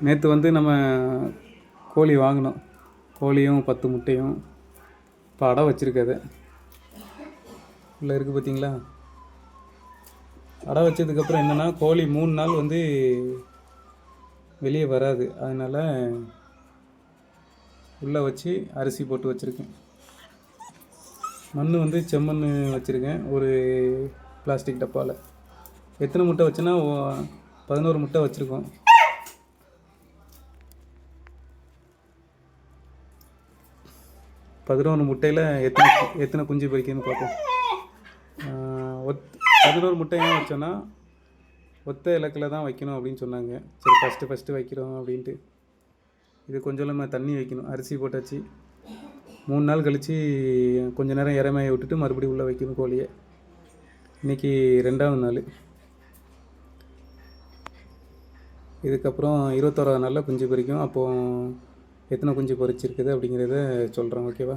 நேற்று வந்து நம்ம கோழி வாங்கினோம். கோழியும் 10 முட்டையும் இப்போ அடை வச்சுருக்காது உள்ளே இருக்குது பார்த்தீங்களா. அடை வச்சதுக்கப்புறம் என்னென்னா கோழி 3 நாள் வந்து வெளியே வராது. அதனால் உள்ளே வச்சு அரிசி போட்டு வச்சுருக்கேன். மண் வந்து செம்மண் வச்சுருக்கேன் ஒரு பிளாஸ்டிக் டப்பாவில். எத்தனை முட்டை வச்சுன்னா 11 முட்டை வச்சுருக்கோம். 11 முட்டையில் எத்தனை குஞ்சு பொரிக்குதுன்னு பார்ப்போம். 11 முட்டை ஏன் வச்சோன்னா ஒத்த இலக்கில் தான் வைக்கணும் அப்படின்னு சொன்னாங்க. சரி ஃபஸ்ட்டு வைக்கிறோம் அப்படின்ட்டு. இது கொஞ்சம் நம்ம தண்ணி வைக்கணும். அரிசி போட்டாச்சு. 3 நாள் கழித்து கொஞ்சம் நேரம் இறமையை விட்டுட்டு மறுபடியும் உள்ளே வைக்கணும் கோழியை. இன்றைக்கி 2ஆவது நாள். இதுக்கப்புறம் 21ஆவது நாளில் குஞ்சு பொரிக்கும். அப்போது எத்தனை குஞ்சு பொரிச்சிருக்குது அப்படிங்கிறத சொல்கிறேன். ஓகேவா?